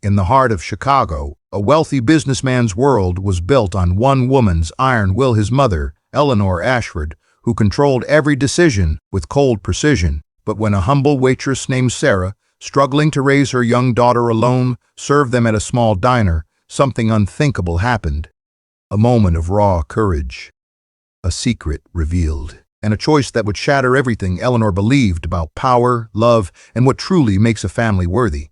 In the heart of Chicago, a wealthy businessman's world was built on one woman's iron will, his mother, Eleanor Ashford, who controlled every decision with cold precision. But when a humble waitress named Sarah, struggling to raise her young daughter alone, served them at a small diner, something unthinkable happened. A moment of raw courage. A secret revealed. And a choice that would shatter everything Eleanor believed about power, love, and what truly makes a family worthy.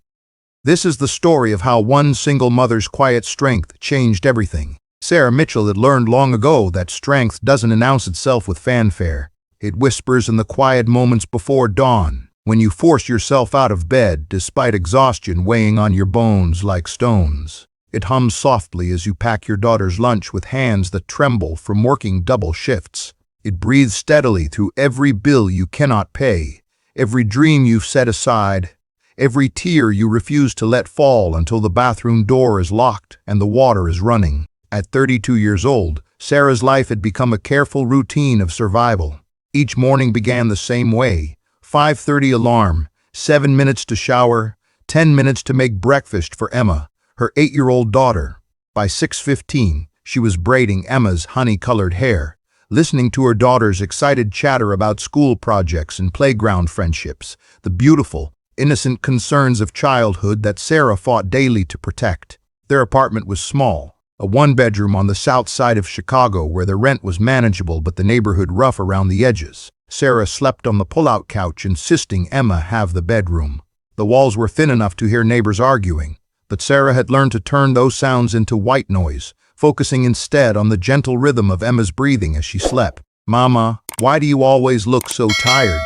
This is the story of how one single mother's quiet strength changed everything. Sarah Mitchell had learned long ago that strength doesn't announce itself with fanfare. It whispers in the quiet moments before dawn, when you force yourself out of bed despite exhaustion weighing on your bones like stones. It hums softly as you pack your daughter's lunch with hands that tremble from working double shifts. It breathes steadily through every bill you cannot pay, every dream you've set aside, every tear you refuse to let fall until the bathroom door is locked and the water is running. At 32 years old, Sarah's life had become a careful routine of survival. Each morning began the same way: 5:30 alarm, 7 minutes to shower, 10 minutes to make breakfast for Emma, her 8-year-old daughter. By 6:15, she was braiding Emma's honey-colored hair, listening to her daughter's excited chatter about school projects and playground friendships, the beautiful, innocent concerns of childhood that Sarah fought daily to protect. Their apartment was small, a one-bedroom on the south side of Chicago where the rent was manageable but the neighborhood rough around the edges. Sarah slept on the pull-out couch, insisting Emma have the bedroom. The walls were thin enough to hear neighbors arguing, but Sarah had learned to turn those sounds into white noise, focusing instead on the gentle rhythm of Emma's breathing as she slept. "Mama, why do you always look so tired?"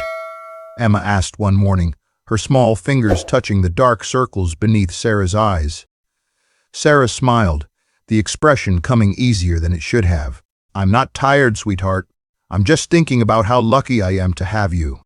Emma asked one morning, her small fingers touching the dark circles beneath Sarah's eyes. Sarah smiled, the expression coming easier than it should have. "I'm not tired, sweetheart. I'm just thinking about how lucky I am to have you."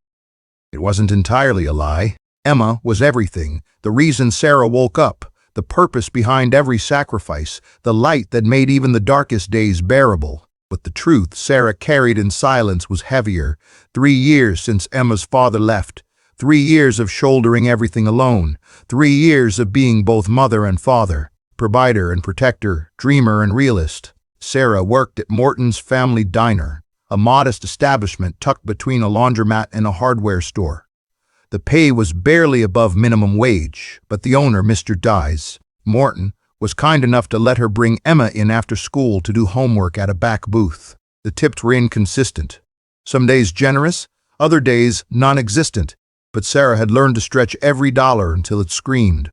It wasn't entirely a lie. Emma was everything, the reason Sarah woke up, the purpose behind every sacrifice, the light that made even the darkest days bearable. But the truth Sarah carried in silence was heavier. 3 years since Emma's father left. 3 years of shouldering everything alone. 3 years of being both mother and father, provider and protector, dreamer and realist. Sarah worked at Morton's Family Diner, a modest establishment tucked between a laundromat and a hardware store. The pay was barely above minimum wage, but the owner, Mr. Dyes, Morton, was kind enough to let her bring Emma in after school to do homework at a back booth. The tips were inconsistent. Some days generous, other days non-existent, but Sarah had learned to stretch every dollar until it screamed.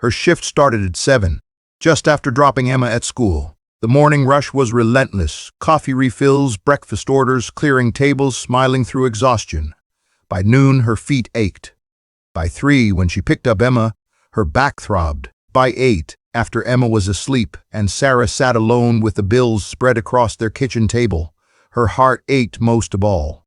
Her shift started at 7, just after dropping Emma at school. The morning rush was relentless: coffee refills, breakfast orders, clearing tables, smiling through exhaustion. By noon, her feet ached. By 3, when she picked up Emma, her back throbbed. By 8, after Emma was asleep and Sarah sat alone with the bills spread across their kitchen table, her heart ached most of all.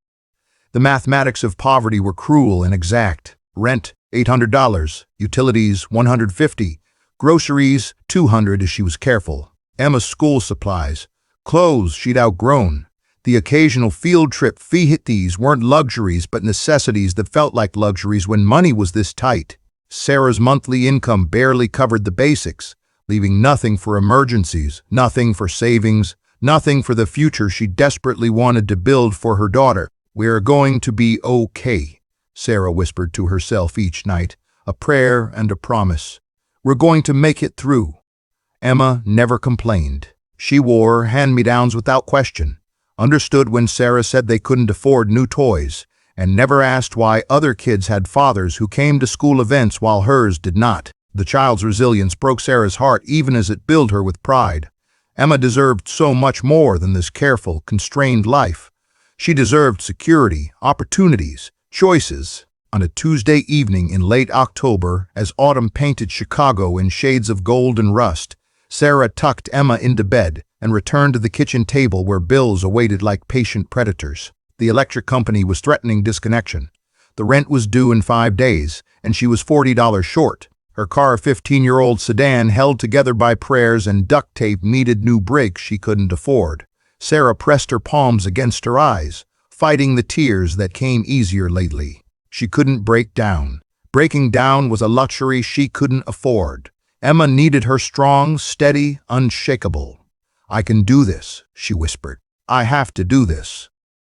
The mathematics of poverty were cruel and exact. Rent, $800, utilities, $150, groceries, $200 if she was careful. Emma's school supplies, clothes she'd outgrown. The occasional field trip fee. These weren't luxuries but necessities that felt like luxuries when money was this tight. Sarah's monthly income barely covered the basics, leaving nothing for emergencies, nothing for savings, nothing for the future she desperately wanted to build for her daughter. "We're going to be okay," Sarah whispered to herself each night, a prayer and a promise. "We're going to make it through." Emma never complained. She wore hand-me-downs without question, understood when Sarah said they couldn't afford new toys, and never asked why other kids had fathers who came to school events while hers did not. The child's resilience broke Sarah's heart even as it filled her with pride. Emma deserved so much more than this careful, constrained life. She deserved security, opportunities, choices. On a Tuesday evening in late October, as autumn painted Chicago in shades of gold and rust, Sarah tucked Emma into bed and returned to the kitchen table where bills awaited like patient predators. The electric company was threatening disconnection. The rent was due in 5 days, and she was $40 short. Her car, a 15-year-old sedan held together by prayers and duct tape, needed new brakes she couldn't afford. Sarah pressed her palms against her eyes, fighting the tears that came easier lately. She couldn't break down. Breaking down was a luxury she couldn't afford. Emma needed her strong, steady, unshakable. "I can do this," she whispered. "I have to do this."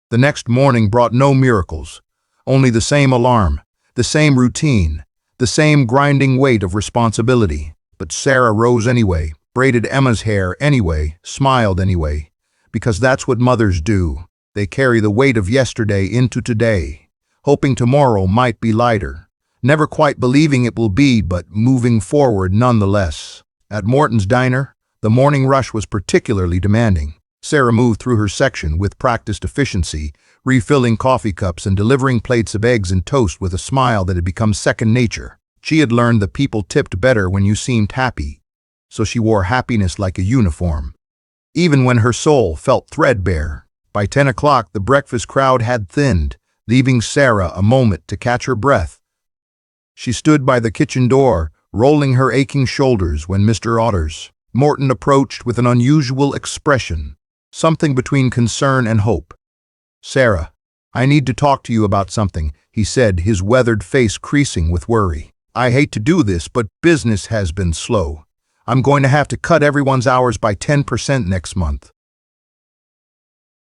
The next morning brought no miracles, only the same alarm, the same routine, the same grinding weight of responsibility. But Sarah rose anyway, braided Emma's hair anyway, smiled anyway, because that's what mothers do. They carry the weight of yesterday into today, hoping tomorrow might be lighter, never quite believing it will be, but moving forward nonetheless. At Morton's diner, the morning rush was particularly demanding. Sarah moved through her section with practiced efficiency, refilling coffee cups and delivering plates of eggs and toast with a smile that had become second nature. She had learned that people tipped better when you seemed happy, so she wore happiness like a uniform, even when her soul felt threadbare. By 10 o'clock, the breakfast crowd had thinned, leaving Sarah a moment to catch her breath. She stood by the kitchen door, rolling her aching shoulders when Mr. Morton approached with an unusual expression, something between concern and hope. "Sarah, I need to talk to you about something," he said, his weathered face creasing with worry. "I hate to do this, but business has been slow. I'm going to have to cut everyone's hours by 10% next month."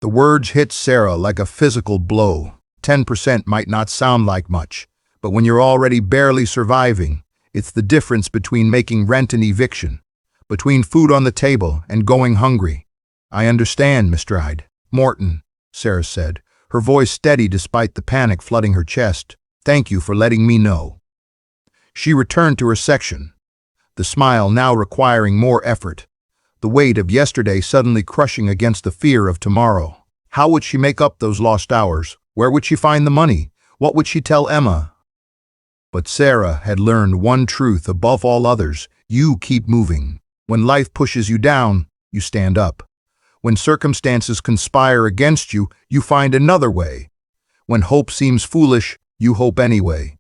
The words hit Sarah like a physical blow. 10% might not sound like much, but when you're already barely surviving, it's the difference between making rent and eviction, between food on the table and going hungry. "I understand, Mr. Morton," Sarah said, her voice steady despite the panic flooding her chest. "Thank you for letting me know." She returned to her section, the smile now requiring more effort, the weight of yesterday suddenly crushing against the fear of tomorrow. How would she make up those lost hours? Where would she find the money? What would she tell Emma? But Sarah had learned one truth above all others: you keep moving. When life pushes you down, you stand up. When circumstances conspire against you, you find another way. When hope seems foolish, you hope anyway.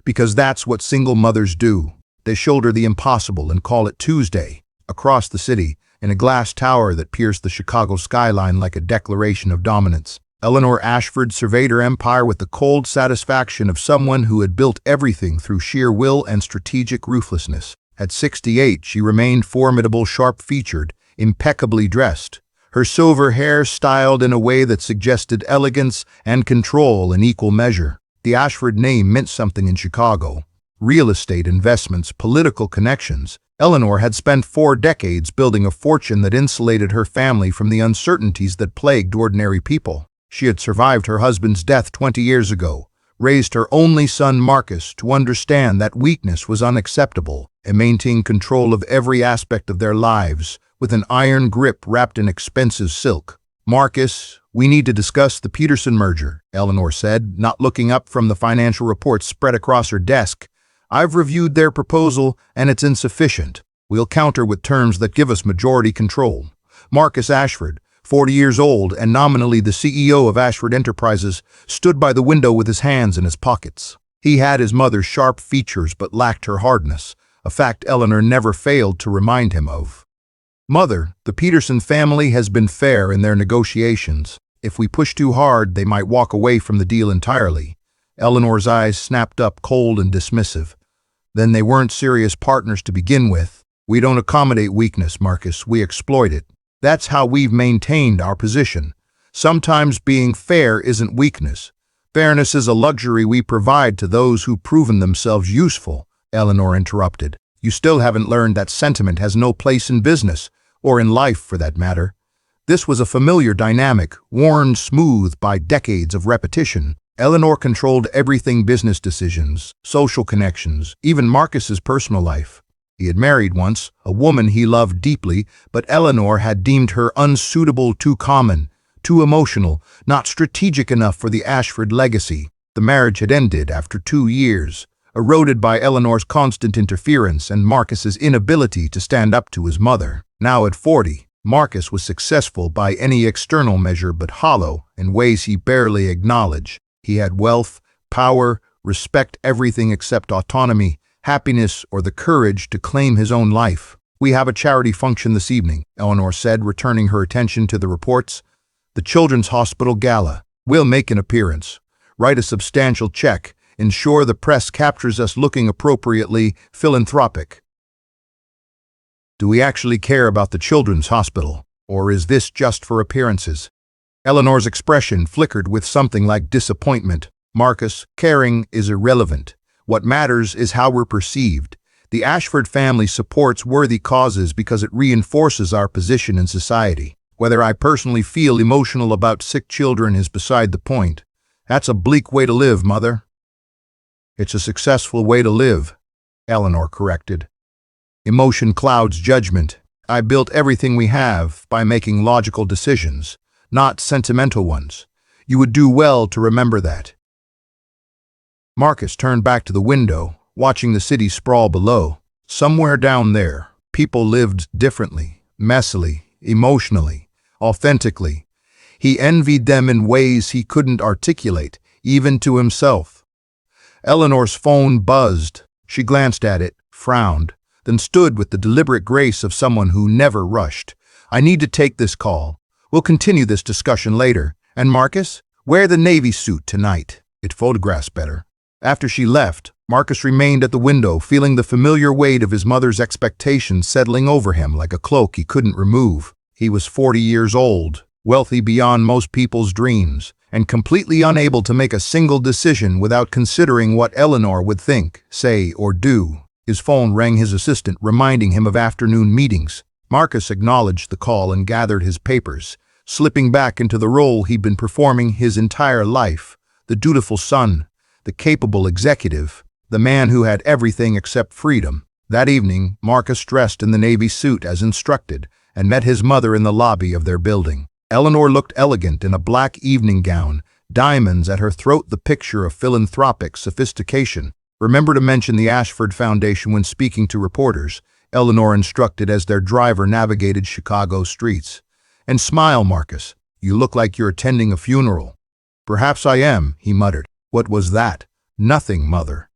Because that's what single mothers do. They shoulder the impossible and call it Tuesday. Across the city, in a glass tower that pierced the Chicago skyline like a declaration of dominance, Eleanor Ashford surveyed her empire with the cold satisfaction of someone who had built everything through sheer will and strategic ruthlessness. At 68, she remained formidable, sharp-featured, impeccably dressed, her silver hair styled in a way that suggested elegance and control in equal measure. The Ashford name meant something in Chicago. Real estate investments, political connections. Eleanor had spent 4 decades building a fortune that insulated her family from the uncertainties that plagued ordinary people. She had survived her husband's death 20 years ago, raised her only son Marcus to understand that weakness was unacceptable, and maintained control of every aspect of their lives with an iron grip wrapped in expensive silk. "Marcus, we need to discuss the Peterson merger," Eleanor said, not looking up from the financial reports spread across her desk. "I've reviewed their proposal, and it's insufficient. We'll counter with terms that give us majority control." Marcus Ashford, 40 years old and nominally the CEO of Ashford Enterprises, stood by the window with his hands in his pockets. He had his mother's sharp features but lacked her hardness, a fact Eleanor never failed to remind him of. "Mother, the Peterson family has been fair in their negotiations. If we push too hard, they might walk away from the deal entirely." Eleanor's eyes snapped up, cold and dismissive. "Then they weren't serious partners to begin with. We don't accommodate weakness, Marcus, we exploit it. That's how we've maintained our position. Sometimes being fair isn't weakness. Fairness is a luxury we provide to those who've proven themselves useful," Eleanor interrupted. "You still haven't learned that sentiment has no place in business, or in life for that matter." This was a familiar dynamic, worn smooth by decades of repetition. Eleanor controlled everything: business decisions, social connections, even Marcus's personal life. He had married once, a woman he loved deeply, but Eleanor had deemed her unsuitable, too common, too emotional, not strategic enough for the Ashford legacy. The marriage had ended after 2 years, eroded by Eleanor's constant interference and Marcus's inability to stand up to his mother. Now at 40, Marcus was successful by any external measure but hollow in ways he barely acknowledged. He had wealth, power, respect, everything except autonomy, happiness, or the courage to claim his own life. "We have a charity function this evening," Eleanor said, returning her attention to the reports. "The Children's Hospital Gala. We'll make an appearance. Write a substantial check. Ensure the press captures us looking appropriately philanthropic." Do we actually care about the children's hospital, or is this just for appearances? Eleanor's expression flickered with something like disappointment. Marcus, caring is irrelevant. What matters is how we're perceived. The Ashford family supports worthy causes because it reinforces our position in society. Whether I personally feel emotional about sick children is beside the point. That's a bleak way to live, Mother. It's a successful way to live, Eleanor corrected. Emotion clouds judgment. I built everything we have by making logical decisions, not sentimental ones. You would do well to remember that. Marcus turned back to the window, watching the city sprawl below. Somewhere down there, people lived differently, messily, emotionally, authentically. He envied them in ways he couldn't articulate, even to himself. Eleanor's phone buzzed. She glanced at it, frowned, then stood with the deliberate grace of someone who never rushed. I need to take this call. We'll continue this discussion later. And Marcus, wear the navy suit tonight. It photographs better. After she left, Marcus remained at the window, feeling the familiar weight of his mother's expectations settling over him like a cloak he couldn't remove. He was 40 years old, wealthy beyond most people's dreams, and completely unable to make a single decision without considering what Eleanor would think, say, or do. His phone rang his assistant, reminding him of afternoon meetings. Marcus acknowledged the call and gathered his papers, slipping back into the role he'd been performing his entire life, the dutiful son, the capable executive, the man who had everything except freedom. That evening, Marcus dressed in the navy suit as instructed and met his mother in the lobby of their building. Eleanor looked elegant in a black evening gown, diamonds at her throat, the picture of philanthropic sophistication. Remember to mention the Ashford Foundation when speaking to reporters, Eleanor instructed as their driver navigated Chicago streets. And smile, Marcus. You look like you're attending a funeral. Perhaps I am, he muttered. What was that? Nothing, Mother.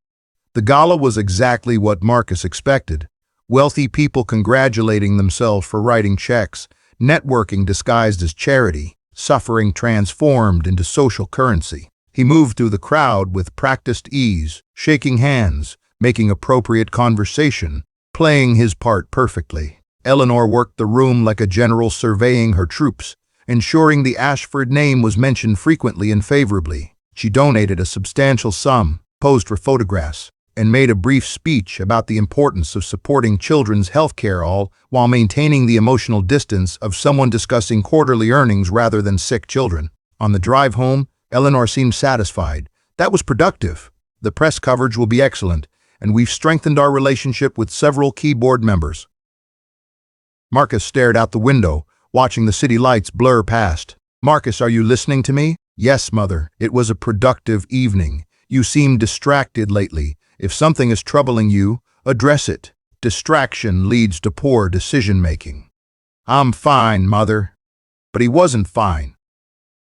The gala was exactly what Marcus expected. Wealthy people congratulating themselves for writing checks, networking disguised as charity, suffering transformed into social currency. He moved through the crowd with practiced ease, shaking hands, making appropriate conversation, playing his part perfectly. Eleanor worked the room like a general surveying her troops, ensuring the Ashford name was mentioned frequently and favorably. She donated a substantial sum, posed for photographs, and made a brief speech about the importance of supporting children's health care, all while maintaining the emotional distance of someone discussing quarterly earnings rather than sick children. On the drive home, Eleanor seemed satisfied. That was productive. The press coverage will be excellent, and we've strengthened our relationship with several key board members. Marcus stared out the window, watching the city lights blur past. Marcus, are you listening to me? Yes, Mother. It was a productive evening. You seem distracted lately. If something is troubling you, address it. Distraction leads to poor decision-making. I'm fine, Mother. But he wasn't fine.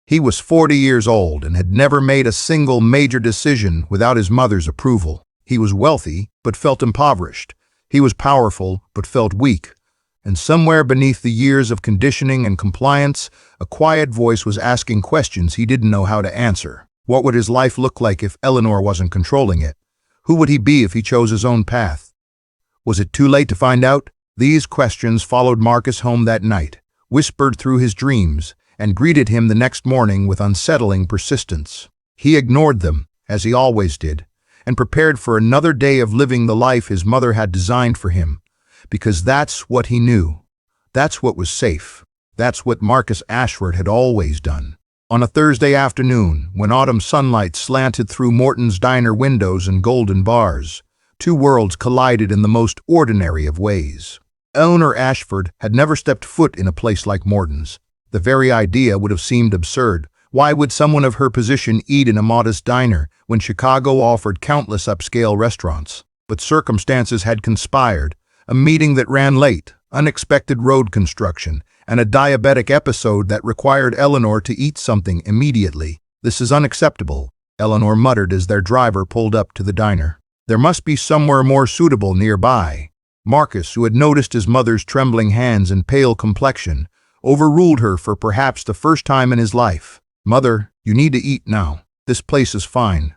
He was 40 years old and had never made a single major decision without his mother's approval. He was wealthy, but felt impoverished. He was powerful, but felt weak. And somewhere beneath the years of conditioning and compliance, a quiet voice was asking questions he didn't know how to answer. What would his life look like if Eleanor wasn't controlling it? Who would he be if he chose his own path? Was it too late to find out? These questions followed Marcus home that night, whispered through his dreams, and greeted him the next morning with unsettling persistence. He ignored them, as he always did, and prepared for another day of living the life his mother had designed for him. Because that's what he knew. That's what was safe. That's what Marcus Ashford had always done. On a Thursday afternoon, when autumn sunlight slanted through Morton's diner windows and golden bars, two worlds collided in the most ordinary of ways. Eleanor Ashford had never stepped foot in a place like Morton's. The very idea would have seemed absurd. Why would someone of her position eat in a modest diner when Chicago offered countless upscale restaurants? But circumstances had conspired. A meeting that ran late, unexpected road construction, and a diabetic episode that required Eleanor to eat something immediately. This is unacceptable, Eleanor muttered as their driver pulled up to the diner. There must be somewhere more suitable nearby. Marcus, who had noticed his mother's trembling hands and pale complexion, overruled her for perhaps the first time in his life. Mother, you need to eat now. This place is fine.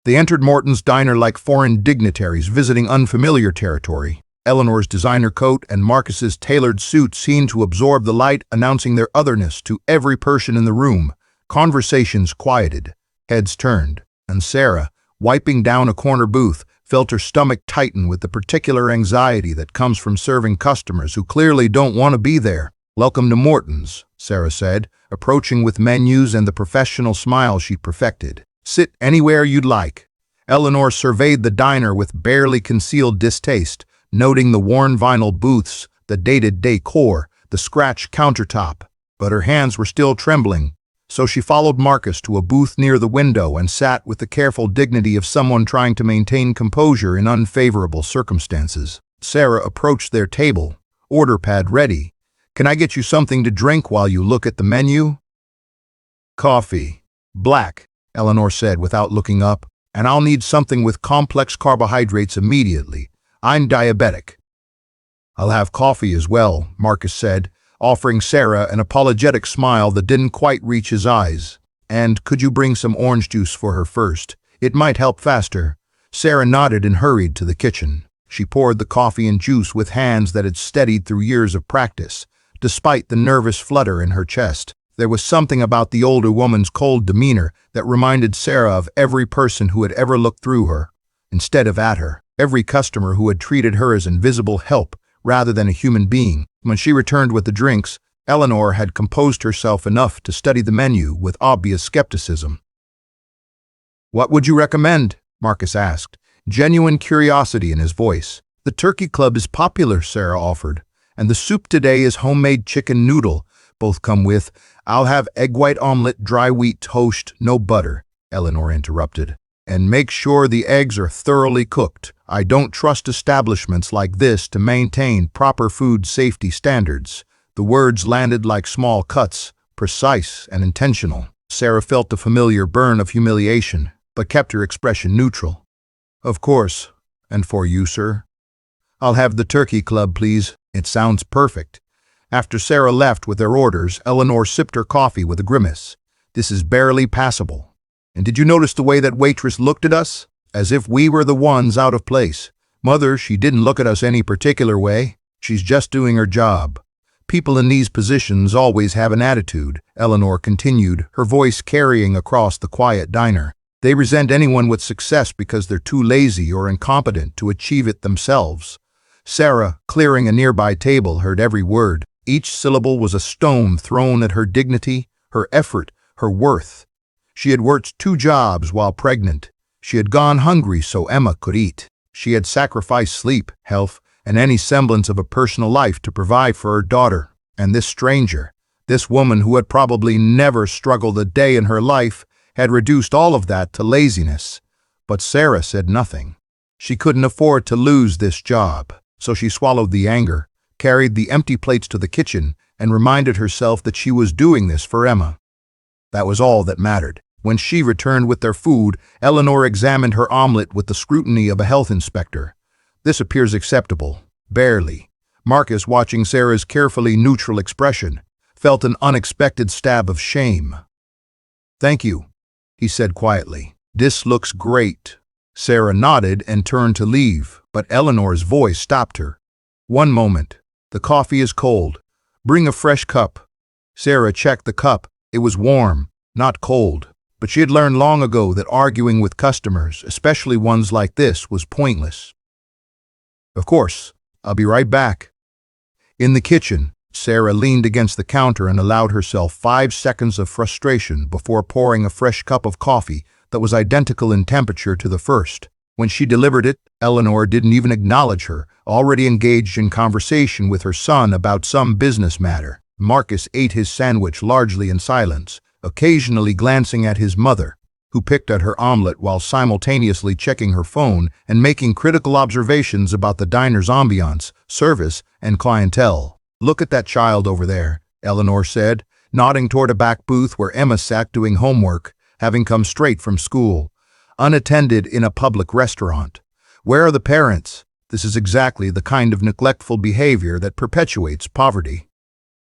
They entered Morton's diner like foreign dignitaries visiting unfamiliar territory. Eleanor's designer coat and Marcus's tailored suit seemed to absorb the light, announcing their otherness to every person in the room. Conversations quieted, heads turned, and Sarah, wiping down a corner booth, felt her stomach tighten with the particular anxiety that comes from serving customers who clearly don't want to be there. "Welcome to Morton's," Sarah said, approaching with menus and the professional smile she'd perfected. "Sit anywhere you'd like." Eleanor surveyed the diner with barely concealed distaste, noting the worn vinyl booths, the dated decor, the scratched countertop. But her hands were still trembling, so she followed Marcus to a booth near the window and sat with the careful dignity of someone trying to maintain composure in unfavorable circumstances. Sarah approached their table, order pad ready. "Can I get you something to drink while you look at the menu?" "Coffee. Black," Eleanor said without looking up, "and I'll need something with complex carbohydrates immediately. I'm diabetic." "I'll have coffee as well," Marcus said, offering Sarah an apologetic smile that didn't quite reach his eyes. "And could you bring some orange juice for her first? It might help faster." Sarah nodded and hurried to the kitchen. She poured the coffee and juice with hands that had steadied through years of practice, despite the nervous flutter in her chest. There was something about the older woman's cold demeanor that reminded Sarah of every person who had ever looked through her, instead of at her, every customer who had treated her as invisible help rather than a human being. When she returned with the drinks, Eleanor had composed herself enough to study the menu with obvious skepticism. "What would you recommend?" Marcus asked, genuine curiosity in his voice. "The Turkey Club is popular," Sarah offered, "and the soup today is homemade chicken noodle. Both come with." "I'll have egg white omelet, dry wheat toast, no butter," Eleanor interrupted. "And make sure the eggs are thoroughly cooked. I don't trust establishments like this to maintain proper food safety standards." The words landed like small cuts, precise and intentional. Sarah felt a familiar burn of humiliation, but kept her expression neutral. "Of course. And for you, sir?" "I'll have the Turkey Club, please." "It sounds perfect." After Sarah left with their orders, Eleanor sipped her coffee with a grimace. "This is barely passable. And did you notice the way that waitress looked at us? As if we were the ones out of place. Mother, she didn't look at us any particular way. She's just doing her job." "People in these positions always have an attitude," Eleanor continued, her voice carrying across the quiet diner. "They resent anyone with success because they're too lazy or incompetent to achieve it themselves." Sarah, clearing a nearby table, heard every word. Each syllable was a stone thrown at her dignity, her effort, her worth. She had worked 2 jobs while pregnant. She had gone hungry so Emma could eat. She had sacrificed sleep, health, and any semblance of a personal life to provide for her daughter. And this stranger, this woman who had probably never struggled a day in her life, had reduced all of that to laziness. But Sarah said nothing. She couldn't afford to lose this job, so she swallowed the anger, carried the empty plates to the kitchen, and reminded herself that she was doing this for Emma. That was all that mattered. When she returned with their food, Eleanor examined her omelet with the scrutiny of a health inspector. "This appears acceptable." "Barely." Marcus, watching Sarah's carefully neutral expression, felt an unexpected stab of shame. "Thank you," he said quietly. "This looks great." Sarah nodded and turned to leave, but Eleanor's voice stopped her. "One moment. The coffee is cold. Bring a fresh cup." Sarah checked the cup. It was warm, not cold. But she had learned long ago that arguing with customers, especially ones like this, was pointless. "Of course. I'll be right back." In the kitchen, Sarah leaned against the counter and allowed herself 5 seconds of frustration before pouring a fresh cup of coffee that was identical in temperature to the first. When she delivered it, Eleanor didn't even acknowledge her, already engaged in conversation with her son about some business matter. Marcus ate his sandwich largely in silence, occasionally glancing at his mother, who picked at her omelet while simultaneously checking her phone and making critical observations about the diner's ambiance, service, and clientele. "Look at that child over there," Eleanor said, nodding toward a back booth where Emma sat doing homework, having come straight from school. "Unattended in a public restaurant. Where are the parents?" This is exactly the kind of neglectful behavior that perpetuates poverty.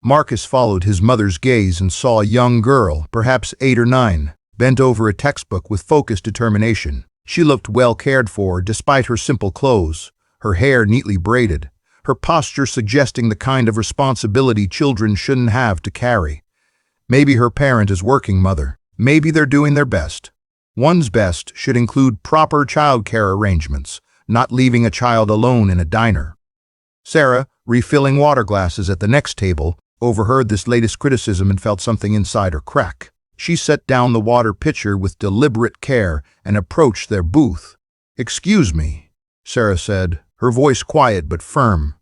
Marcus followed his mother's gaze and saw a young girl, perhaps 8 or 9, bent over a textbook with focused determination. She looked well cared for despite her simple clothes, her hair neatly braided, her posture suggesting the kind of responsibility children shouldn't have to carry. Maybe her parent is working mother. Maybe they're doing their best. One's best should include proper childcare arrangements, not leaving a child alone in a diner. Sarah, refilling water glasses at the next table, overheard this latest criticism and felt something inside her crack. She set down the water pitcher with deliberate care and approached their booth. "Excuse me," Sarah said, her voice quiet but firm.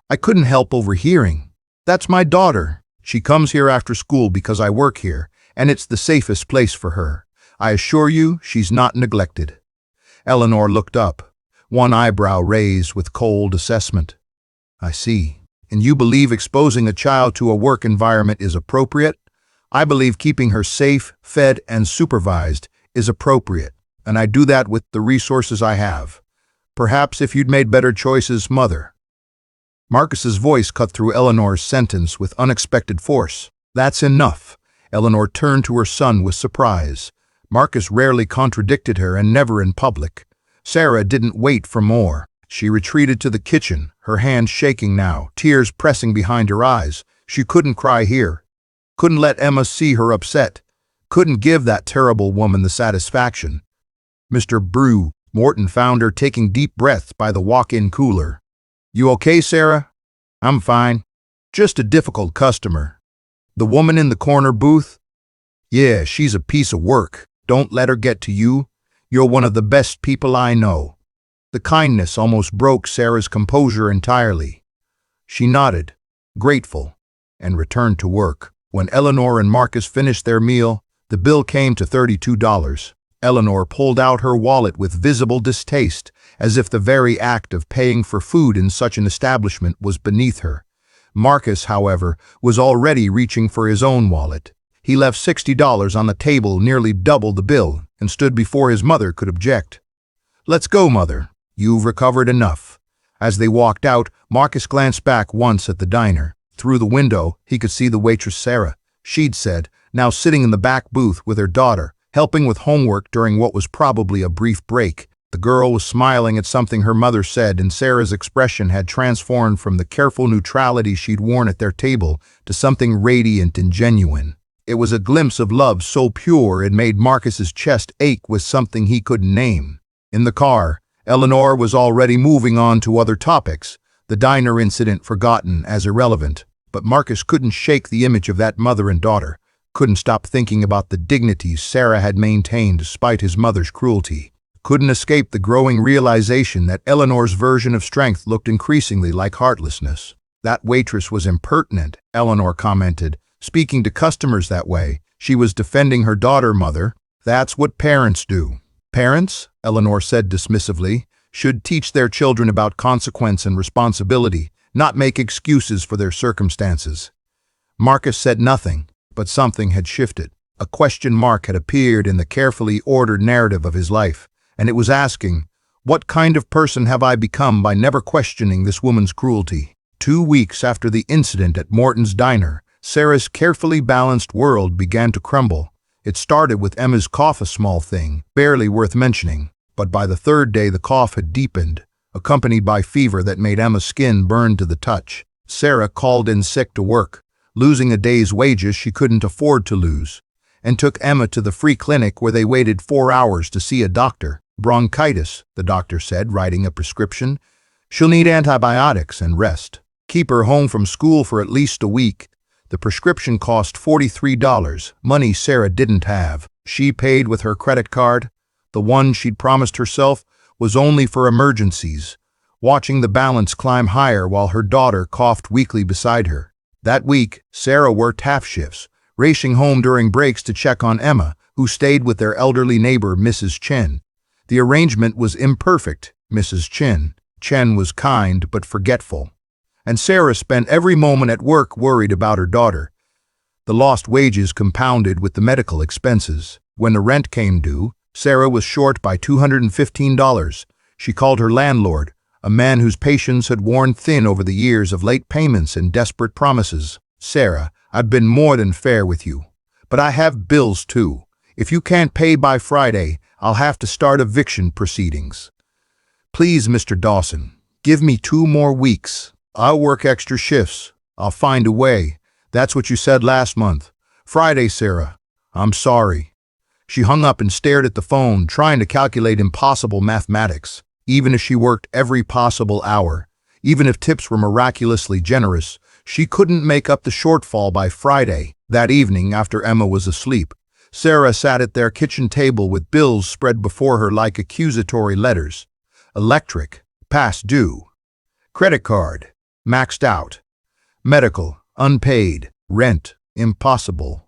"I couldn't help overhearing. That's my daughter. She comes here after school because I work here, and it's the safest place for her. I assure you, she's not neglected." Eleanor looked up, one eyebrow raised with cold assessment. "I see. And you believe exposing a child to a work environment is appropriate? I believe keeping her safe, fed, and supervised is appropriate, and I do that with the resources I have. Perhaps if you'd made better choices, mother." Marcus's voice cut through Eleanor's sentence with unexpected force. "That's enough." Eleanor turned to her son with surprise. Marcus rarely contradicted her, and never in public. Sarah didn't wait for more. She retreated to the kitchen, her hands shaking now, tears pressing behind her eyes. She couldn't cry here. Couldn't let Emma see her upset. Couldn't give that terrible woman the satisfaction. "Mr. Brew," Morton found her taking deep breaths by the walk-in cooler. "You okay, Sarah?" "I'm fine. Just a difficult customer." "The woman in the corner booth?" "Yeah, she's a piece of work. Don't let her get to you. You're one of the best people I know." The kindness almost broke Sarah's composure entirely. She nodded, grateful, and returned to work. When Eleanor and Marcus finished their meal, the bill came to $32. Eleanor pulled out her wallet with visible distaste, as if the very act of paying for food in such an establishment was beneath her. Marcus, however, was already reaching for his own wallet. He left $60 on the table, nearly double the bill, and stood before his mother could object. "Let's go, mother. You've recovered enough." As they walked out, Marcus glanced back once at the diner. Through the window, he could see the waitress Sarah, she'd said, now sitting in the back booth with her daughter, helping with homework during what was probably a brief break. The girl was smiling at something her mother said, and Sarah's expression had transformed from the careful neutrality she'd worn at their table to something radiant and genuine. It was a glimpse of love so pure it made Marcus's chest ache with something he couldn't name. In the car, Eleanor was already moving on to other topics, the diner incident forgotten as irrelevant. But Marcus couldn't shake the image of that mother and daughter, couldn't stop thinking about the dignity Sarah had maintained despite his mother's cruelty, couldn't escape the growing realization that Eleanor's version of strength looked increasingly like heartlessness. "That waitress was impertinent," Eleanor commented, speaking to customers that way. She was defending her daughter, mother. "That's what parents do." "Parents," Eleanor said dismissively, "should teach their children about consequence and responsibility, not make excuses for their circumstances." Marcus said nothing, but something had shifted. A question mark had appeared in the carefully ordered narrative of his life, and it was asking, what kind of person have I become by never questioning this woman's cruelty? 2 weeks after the incident at Morton's diner, Sarah's carefully balanced world began to crumble. It started with Emma's cough, a small thing, barely worth mentioning, but by the 3rd day the cough had deepened, accompanied by fever that made Emma's skin burn to the touch. Sarah called in sick to work, losing a day's wages she couldn't afford to lose, and took Emma to the free clinic where they waited 4 hours to see a doctor. "Bronchitis," the doctor said, writing a prescription. "She'll need antibiotics and rest. Keep her home from school for at least a week." The prescription cost $43, money Sarah didn't have. She paid with her credit card. The one she'd promised herself was only for emergencies, watching the balance climb higher while her daughter coughed weakly beside her. That week, Sarah worked half shifts, racing home during breaks to check on Emma, who stayed with their elderly neighbor, Mrs. Chen. The arrangement was imperfect, Mrs. Chen. Chen was kind but forgetful, and Sarah spent every moment at work worried about her daughter. The lost wages compounded with the medical expenses. When the rent came due, Sarah was short by $215. She called her landlord, a man whose patience had worn thin over the years of late payments and desperate promises. "Sarah, I've been more than fair with you, but I have bills too. If you can't pay by Friday, I'll have to start eviction proceedings." "Please, Mr. Dawson, Give me 2 more weeks. I'll work extra shifts. I'll find a way. That's what you said last month. Friday, Sarah. I'm sorry. She hung up and stared at the phone, trying to calculate impossible mathematics. Even if she worked every possible hour, even if tips were miraculously generous, she couldn't make up the shortfall by Friday. That evening, after Emma was asleep, Sarah sat at their kitchen table with bills spread before her like accusatory letters. Electric, past due. Credit card, maxed out. Medical, unpaid. Rent, impossible.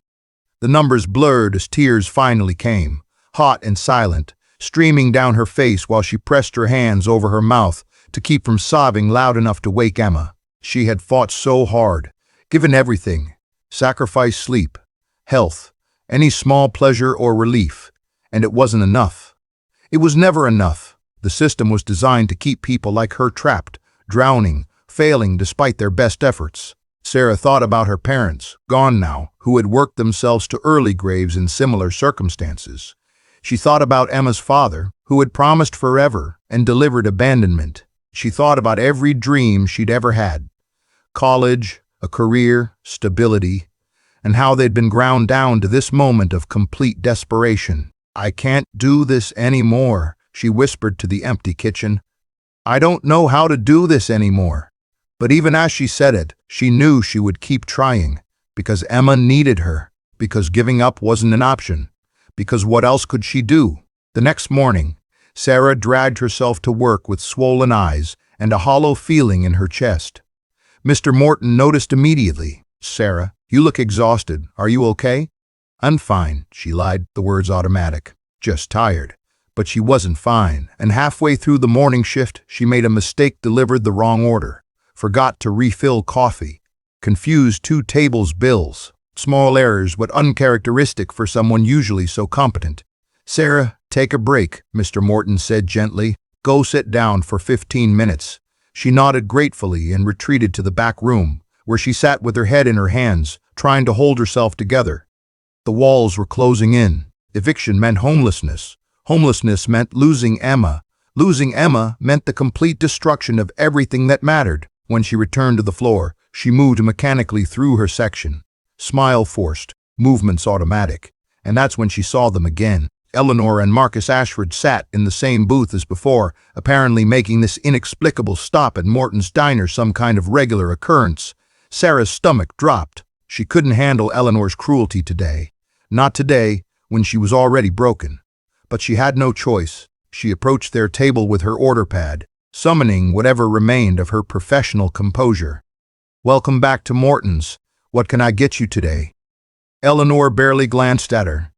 The numbers blurred as tears finally came, hot and silent, streaming down her face while she pressed her hands over her mouth to keep from sobbing loud enough to wake Emma. She had fought so hard, given everything, sacrificed sleep, health, any small pleasure or relief, and it wasn't enough. It was never enough. The system was designed to keep people like her trapped, drowning, failing despite their best efforts. Sarah thought about her parents, gone now, who had worked themselves to early graves in similar circumstances. She thought about Emma's father, who had promised forever and delivered abandonment. She thought about every dream she'd ever had. College, a career, stability, and how they'd been ground down to this moment of complete desperation. I can't do this anymore, she whispered to the empty kitchen. I don't know how to do this anymore. But even as she said it, she knew she would keep trying, because Emma needed her, because giving up wasn't an option, because what else could she do? The next morning, Sarah dragged herself to work with swollen eyes and a hollow feeling in her chest. Mr. Morton noticed immediately. Sarah, you look exhausted. Are you okay? I'm fine, she lied, the words automatic. Just tired. But she wasn't fine, and halfway through the morning shift, she made a mistake, delivered the wrong order. Forgot to refill coffee, confused 2 tables' bills. Small errors, but uncharacteristic for someone usually so competent. Sarah, take a break, Mr. Morton said gently. Go sit down for 15 minutes. She nodded gratefully and retreated to the back room, where she sat with her head in her hands, trying to hold herself together. The walls were closing in. Eviction meant homelessness. Homelessness meant losing Emma. Losing Emma meant the complete destruction of everything that mattered. When she returned to the floor, she moved mechanically through her section. Smile forced, movements automatic. And that's when she saw them again. Eleanor and Marcus Ashford sat in the same booth as before, apparently making this inexplicable stop at Morton's diner some kind of regular occurrence. Sarah's stomach dropped. She couldn't handle Eleanor's cruelty today. Not today, when she was already broken. But she had no choice. She approached their table with her order pad, summoning whatever remained of her professional composure. Welcome back to Morton's. What can I get you today? Eleanor barely glanced at her.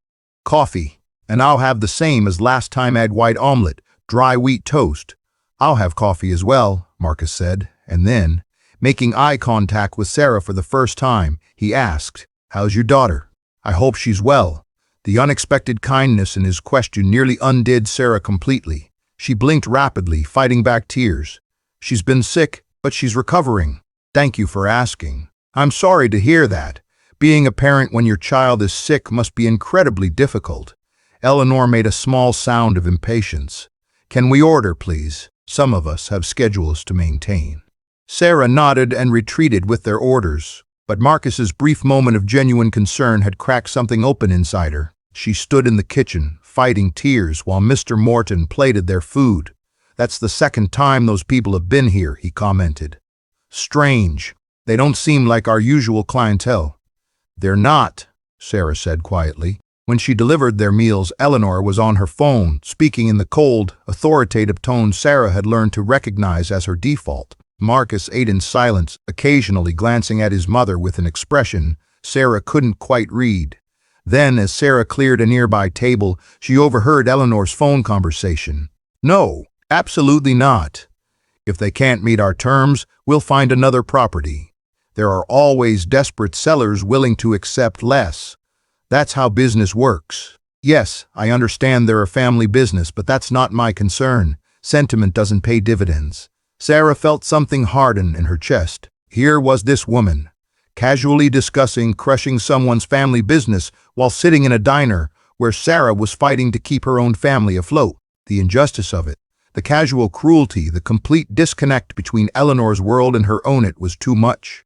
Coffee, and I'll have the same as last time. Egg white omelet, dry wheat toast. I'll have coffee as well, Marcus said, and then, making eye contact with Sarah for the first time, he asked, How's your daughter? I hope she's well. The unexpected kindness in his question nearly undid Sarah completely. She blinked rapidly, fighting back tears. She's been sick, but she's recovering. Thank you for asking. I'm sorry to hear that. Being a parent when your child is sick must be incredibly difficult. Eleanor made a small sound of impatience. Can we order, please? Some of us have schedules to maintain. Sarah nodded and retreated with their orders, but Marcus's brief moment of genuine concern had cracked something open inside her. She stood in the kitchen, fighting tears while Mr. Morton plated their food. That's the second time those people have been here, he commented. Strange. They don't seem like our usual clientele. They're not, Sarah said quietly. When she delivered their meals, Eleanor was on her phone, speaking in the cold, authoritative tone Sarah had learned to recognize as her default. Marcus ate in silence, occasionally glancing at his mother with an expression Sarah couldn't quite read. Then, as Sarah cleared a nearby table, she overheard Eleanor's phone conversation. No, absolutely not. If they can't meet our terms, we'll find another property. There are always desperate sellers willing to accept less. That's how business works. Yes, I understand they're a family business, but that's not my concern. Sentiment doesn't pay dividends. Sarah felt something harden in her chest. Here was this woman, casually discussing crushing someone's family business while sitting in a diner where Sarah was fighting to keep her own family afloat. The injustice of it, The casual cruelty, the complete disconnect between Eleanor's world and her own was too much.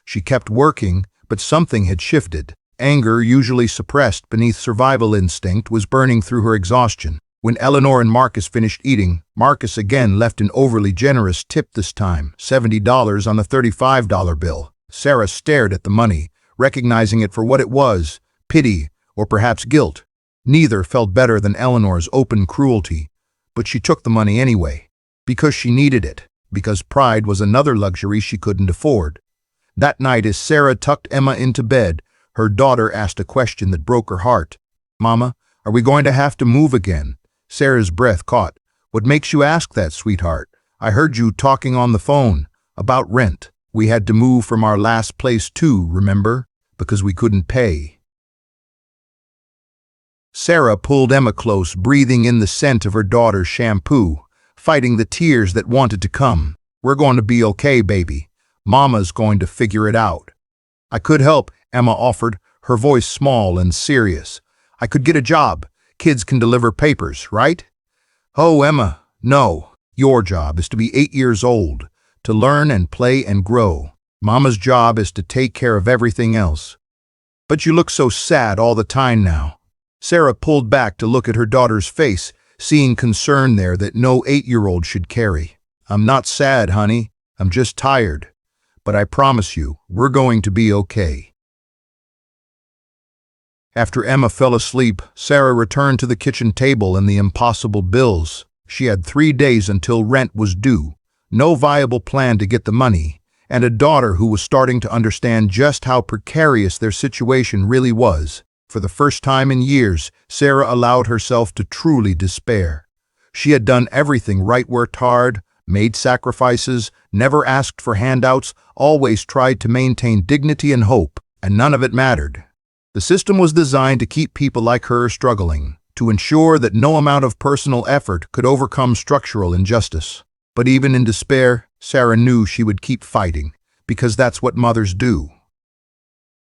She kept working, but something had shifted. Anger, usually suppressed beneath survival instinct, was burning through her exhaustion. When Eleanor and Marcus finished eating, Marcus again left an overly generous tip this time, $70 on a $35 bill. Sarah stared at the money, recognizing it for what it was, pity or perhaps guilt. Neither felt better than Eleanor's open cruelty, but she took the money anyway, because she needed it, because pride was another luxury she couldn't afford. That night, as Sarah tucked Emma into bed, her daughter asked a question that broke her heart. "Mama, are we going to have to move again?" Sarah's breath caught. "What makes you ask that, sweetheart? I heard you talking on the phone about rent. We had to move from our last place too, remember? Because we couldn't pay." Sarah pulled Emma close, breathing in the scent of her daughter's shampoo, fighting the tears that wanted to come. "We're going to be okay, baby. Mama's going to figure it out." "I could help," Emma offered, her voice small and serious. "I could get a job. Kids can deliver papers, right?" "Oh, Emma, no. Your job is to be 8 years old, to learn and play and grow. Mama's job is to take care of everything else." "But you look so sad all the time now." Sarah pulled back to look at her daughter's face, seeing concern there that no 8-year-old should carry. "I'm not sad, honey. I'm just tired. But I promise you, we're going to be okay." After Emma fell asleep, Sarah returned to the kitchen table and the impossible bills. She had 3 days until rent was due, no viable plan to get the money, and a daughter who was starting to understand just how precarious their situation really was. For the first time in years, Sarah allowed herself to truly despair. She had done everything right, worked hard, made sacrifices, never asked for handouts, always tried to maintain dignity and hope, and none of it mattered. The system was designed to keep people like her struggling, to ensure that no amount of personal effort could overcome structural injustice. But even in despair, Sarah knew she would keep fighting, because that's what mothers do.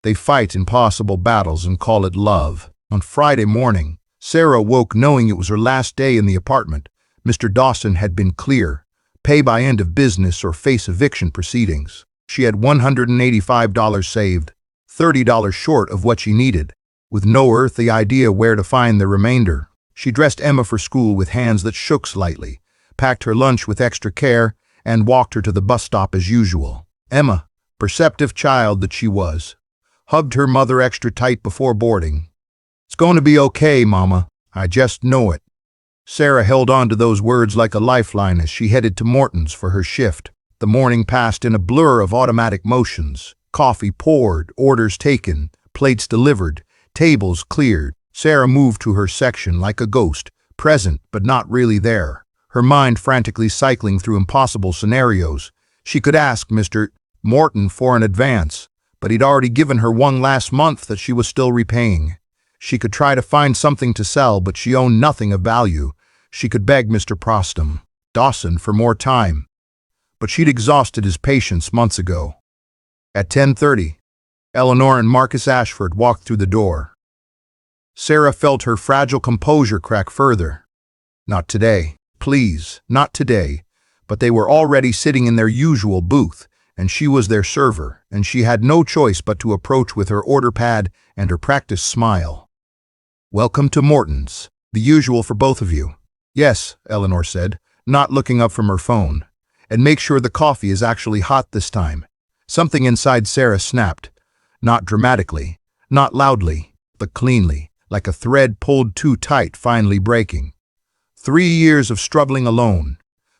They fight impossible battles and call it love. On Friday morning, Sarah woke knowing it was her last day in the apartment. Mr. Dawson had been clear: pay by end of business or face eviction proceedings. She had $185 saved, $30 short of what she needed, with no earthly idea where to find the remainder. She dressed Emma for school with hands that shook slightly, packed her lunch with extra care, and walked her to the bus stop as usual. Emma, perceptive child that she was, hugged her mother extra tight before boarding. "It's going to be okay, Mama. I just know it." Sarah held on to those words like a lifeline as she headed to Morton's for her shift. The morning passed in a blur of automatic motions. Coffee poured, orders taken, plates delivered, tables cleared. Sarah moved to her section like a ghost, present but not really there, her mind frantically cycling through impossible scenarios. She could ask Mr. Morton for an advance, but he'd already given her one last month that she was still repaying. She could try to find something to sell, but she owned nothing of value. She could beg Mr. Dawson for more time, but she'd exhausted his patience months ago. At 10:30, Eleanor and Marcus Ashford walked through the door. Sarah felt her fragile composure crack further. Not today, please, not today. But they were already sitting in their usual booth, and she was their server, and she had no choice but to approach with her order pad and her practiced smile. "Welcome to Morton's. The usual for both of you." "Yes," Eleanor said, not looking up from her phone. "And make sure the coffee is actually hot this time." Something inside Sarah snapped, not dramatically, not loudly, but cleanly, like a thread pulled too tight finally breaking. 3 years of struggling alone,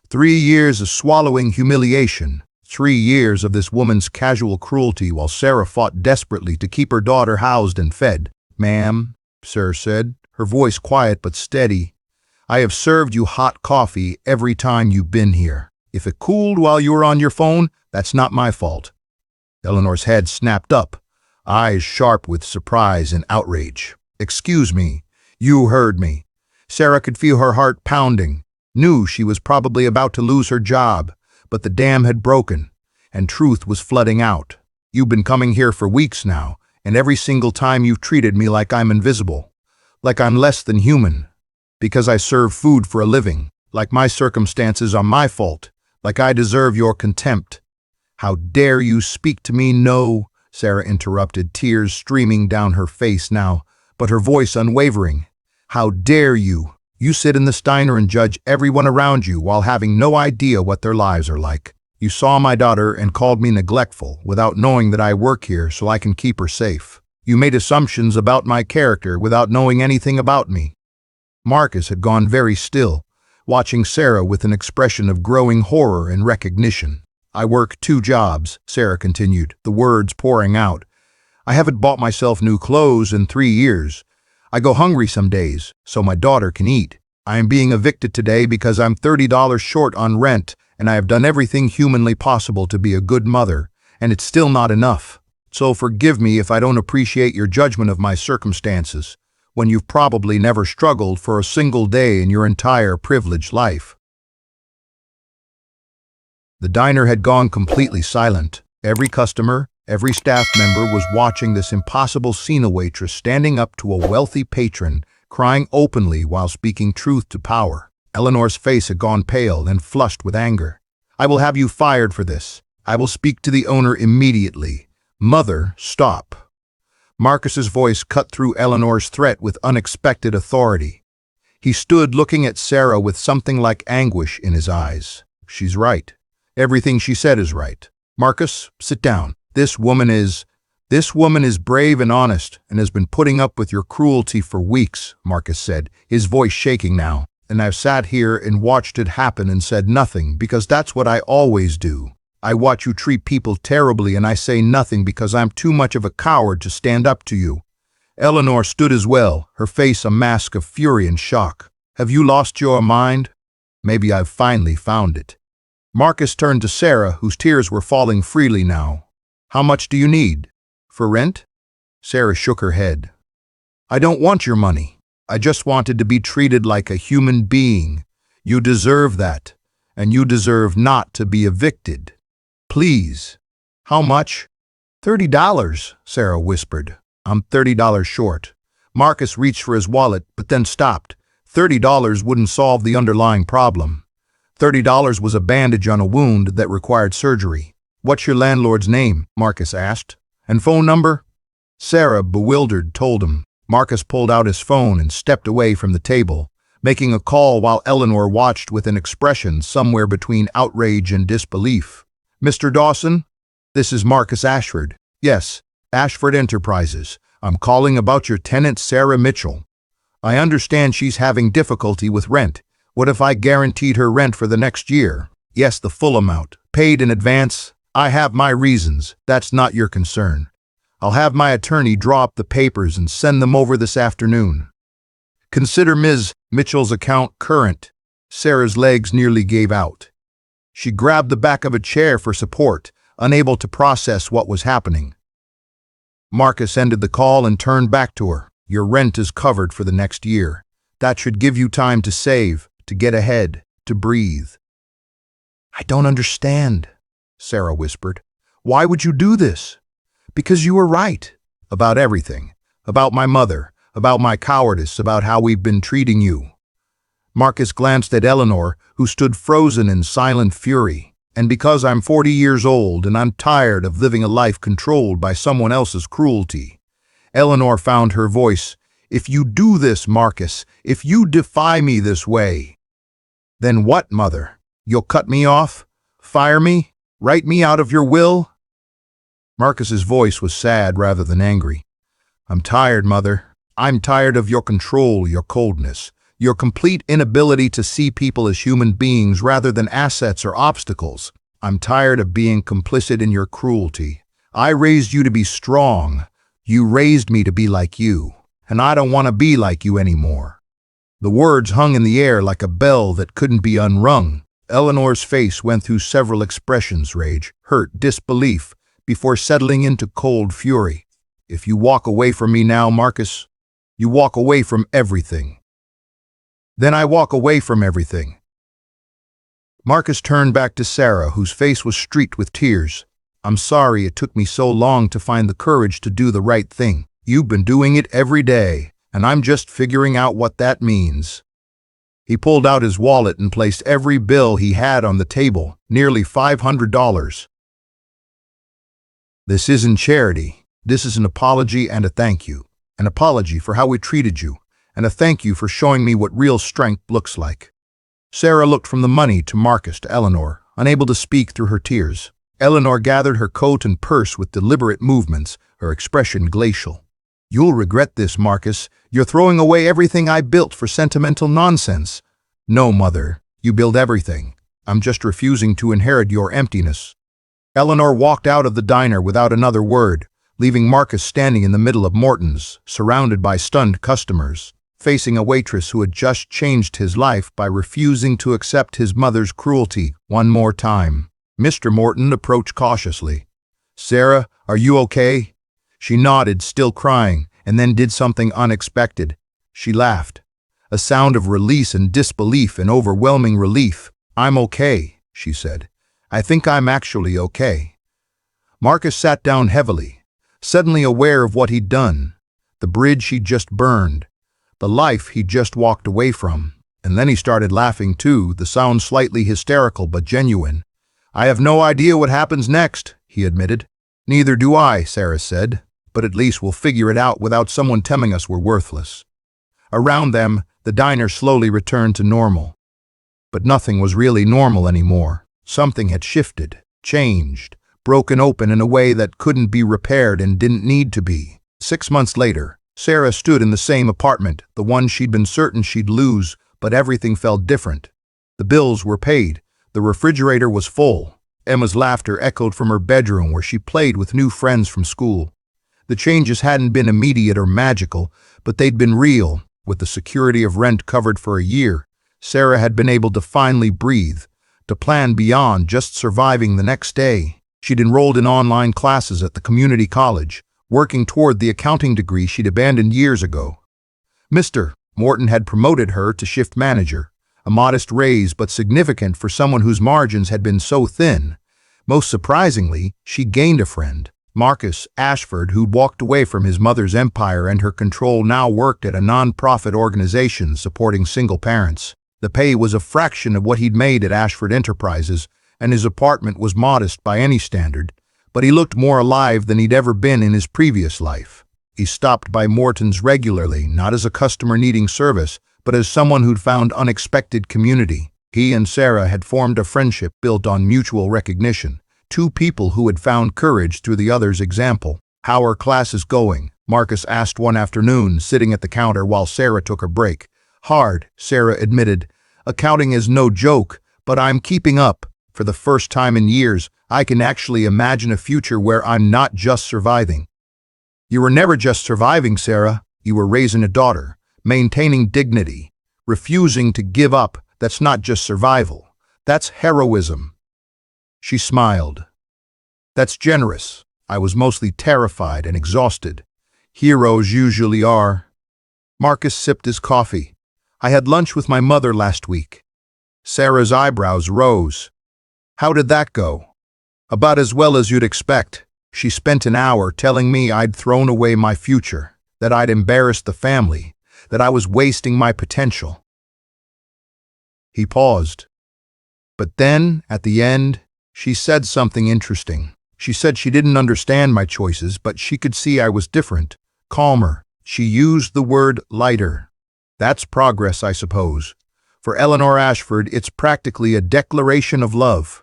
3 years of swallowing humiliation, 3 years of this woman's casual cruelty while Sarah fought desperately to keep her daughter housed and fed. "Ma'am," Sarah said, her voice quiet but steady, "I have served you hot coffee every time you've been here. If it cooled while you were on your phone, that's not my fault." Eleanor's head snapped up, eyes sharp with surprise and outrage. "Excuse me, you heard me." Sarah could feel her heart pounding, knew she was probably about to lose her job, but the dam had broken, and truth was flooding out. "You've been coming here for weeks now, and every single time you've treated me like I'm invisible, like I'm less than human, because I serve food for a living, like my circumstances are my fault, like I deserve your contempt. How dare you speak to me? No, Sarah interrupted, tears streaming down her face now, but her voice unwavering. How dare you? You sit in the diner and judge everyone around you while having no idea what their lives are like. You saw my daughter and called me neglectful without knowing that I work here so I can keep her safe. You made assumptions about my character without knowing anything about me. Marcus had gone very still, watching Sarah with an expression of growing horror and recognition. I work 2 jobs, Sarah continued, the words pouring out. I haven't bought myself new clothes in 3 years. I go hungry some days, so my daughter can eat. I am being evicted today because I'm $30 short on rent, and I have done everything humanly possible to be a good mother, and it's still not enough. So forgive me if I don't appreciate your judgment of my circumstances, when you've probably never struggled for a single day in your entire privileged life. The diner had gone completely silent. Every customer, every staff member was watching this impossible scene. A waitress standing up to a wealthy patron, crying openly while speaking truth to power. Eleanor's face had gone pale and flushed with anger. I will have you fired for this. I will speak to the owner immediately. Mother, stop. Marcus's voice cut through Eleanor's threat with unexpected authority. He stood looking at Sarah with something like anguish in his eyes. She's right. Everything she said is right. Marcus, sit down. This woman is brave and honest and has been putting up with your cruelty for weeks, Marcus said, his voice shaking now. And I've sat here and watched it happen and said nothing because that's what I always do. I watch you treat people terribly and I say nothing because I'm too much of a coward to stand up to you. Eleanor stood as well, her face a mask of fury and shock. Have you lost your mind? Maybe I've finally found it. Marcus turned to Sarah, whose tears were falling freely now. How much do you need? For rent? Sarah shook her head. I don't want your money. I just wanted to be treated like a human being. You deserve that, and you deserve not to be evicted. Please. How much? $30, Sarah whispered. I'm $30 short. Marcus reached for his wallet, but then stopped. $30 wouldn't solve the underlying problem. $30 was a bandage on a wound that required surgery. What's your landlord's name? Marcus asked. And phone number? Sarah, bewildered, told him. Marcus pulled out his phone and stepped away from the table, making a call while Eleanor watched with an expression somewhere between outrage and disbelief. Mr. Dawson? This is Marcus Ashford. Yes, Ashford Enterprises. I'm calling about your tenant, Sarah Mitchell. I understand she's having difficulty with rent. What if I guaranteed her rent for the next year? Yes, the full amount, paid in advance. I have my reasons. That's not your concern. I'll have my attorney draw up the papers and send them over this afternoon. Consider Ms. Mitchell's account current. Sarah's legs nearly gave out. She grabbed the back of a chair for support, unable to process what was happening. Marcus ended the call and turned back to her. Your rent is covered for the next year. That should give you time to save, to get ahead, to breathe. I don't understand, Sarah whispered. Why would you do this? Because you were right. About everything. About my mother. About my cowardice. About how we've been treating you. Marcus glanced at Eleanor, who stood frozen in silent fury. And because I'm 40 years old and I'm tired of living a life controlled by someone else's cruelty. Eleanor found her voice. If you do this, Marcus, if you defy me this way. Then what, Mother? You'll cut me off? Fire me? Write me out of your will? Marcus's voice was sad rather than angry. I'm tired, Mother. I'm tired of your control, your coldness, your complete inability to see people as human beings rather than assets or obstacles. I'm tired of being complicit in your cruelty. I raised you to be strong. You raised me to be like you, and I don't want to be like you anymore. The words hung in the air like a bell that couldn't be unrung. Eleanor's face went through several expressions: rage, hurt, disbelief, before settling into cold fury. If you walk away from me now, Marcus, you walk away from everything. Then I walk away from everything. Marcus turned back to Sarah, whose face was streaked with tears. I'm sorry it took me so long to find the courage to do the right thing. You've been doing it every day, and I'm just figuring out what that means. He pulled out his wallet and placed every bill he had on the table, nearly $500. This isn't charity. This is an apology and a thank you. An apology for how we treated you, and a thank you for showing me what real strength looks like. Sarah looked from the money to Marcus to Eleanor, unable to speak through her tears. Eleanor gathered her coat and purse with deliberate movements, her expression glacial. "You'll regret this, Marcus. You're throwing away everything I built for sentimental nonsense." "No, Mother. You build everything. I'm just refusing to inherit your emptiness." Eleanor walked out of the diner without another word, leaving Marcus standing in the middle of Morton's, surrounded by stunned customers, facing a waitress who had just changed his life by refusing to accept his mother's cruelty one more time. Mr. Morton approached cautiously. "Sarah, are you okay?" She nodded, still crying, and then did something unexpected. She laughed. A sound of release and disbelief and overwhelming relief. "I'm okay," she said. "I think I'm actually okay." Marcus sat down heavily, suddenly aware of what he'd done, the bridge he'd just burned, the life he'd just walked away from. And then he started laughing too, the sound slightly hysterical but genuine. "I have no idea what happens next," he admitted. "Neither do I," Sarah said, "but at least we'll figure it out without someone telling us we're worthless." Around them, the diner slowly returned to normal. But nothing was really normal anymore. Something had shifted, changed, broken open in a way that couldn't be repaired and didn't need to be. 6 months later, Sarah stood in the same apartment, the one she'd been certain she'd lose, but everything felt different. The bills were paid. The refrigerator was full. Emma's laughter echoed from her bedroom where she played with new friends from school. The changes hadn't been immediate or magical, but they'd been real. With the security of rent covered for a year, Sarah had been able to finally breathe, to plan beyond just surviving the next day. She'd enrolled in online classes at the community college, working toward the accounting degree she'd abandoned years ago. Mr. Morton had promoted her to shift manager, a modest raise but significant for someone whose margins had been so thin. Most surprisingly, she gained a friend. Marcus Ashford, who'd walked away from his mother's empire and her control, now worked at a non-profit organization supporting single parents. The pay was a fraction of what he'd made at Ashford Enterprises, and his apartment was modest by any standard, but he looked more alive than he'd ever been in his previous life. He stopped by Morton's regularly, not as a customer needing service, but as someone who'd found unexpected community. He and Sarah had formed a friendship built on mutual recognition, two people who had found courage through the other's example. "How are classes going?" Marcus asked one afternoon, sitting at the counter while Sarah took a break. "Hard," Sarah admitted. "Accounting is no joke, but I'm keeping up. For the first time in years, I can actually imagine a future where I'm not just surviving." "You were never just surviving, Sarah. You were raising a daughter, maintaining dignity, refusing to give up. That's not just survival. That's heroism." She smiled. "That's generous. I was mostly terrified and exhausted. Heroes usually are." Marcus sipped his coffee. "I had lunch with my mother last week." Sarah's eyebrows rose. "How did that go?" "About as well as you'd expect. She spent an hour telling me I'd thrown away my future, that I'd embarrassed the family, that I was wasting my potential." He paused. "But then, at the end, she said something interesting. She said she didn't understand my choices, but she could see I was different, calmer. She used the word lighter. That's progress, I suppose. For Eleanor Ashford, it's practically a declaration of love."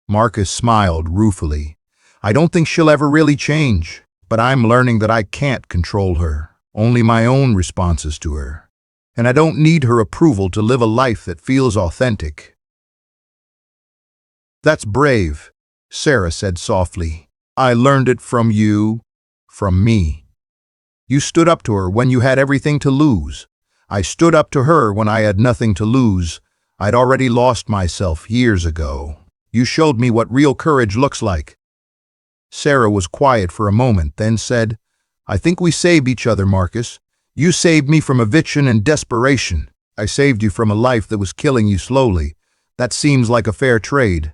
Marcus smiled ruefully. "I don't think she'll ever really change, but I'm learning that I can't control her, only my own responses to her. And I don't need her approval to live a life that feels authentic." "That's brave," Sarah said softly. "I learned it from you, from me. You stood up to her when you had everything to lose. I stood up to her when I had nothing to lose. I'd already lost myself years ago. You showed me what real courage looks like." Sarah was quiet for a moment, then said, "I think we saved each other, Marcus. You saved me from eviction and desperation. I saved you from a life that was killing you slowly. That seems like a fair trade."